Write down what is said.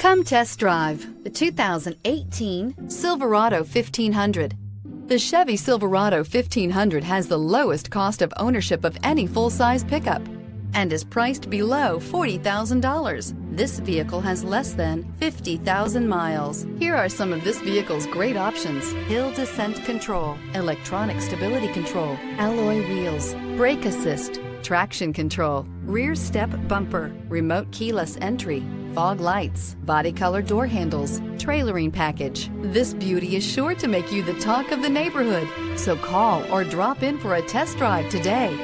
Come test drive the 2018 Silverado 1500. The Chevy Silverado 1500 has the lowest cost of ownership of any full-size pickup and is priced below $40,000. This vehicle has less than 50,000 miles. Here are some of this vehicle's great options: hill descent control, electronic stability control, alloy wheels, brake assist, traction control, rear step bumper, remote keyless entry, fog lights, body color door handles, trailering package. This beauty is sure to make you the talk of the neighborhood. So call or drop in for a test drive today.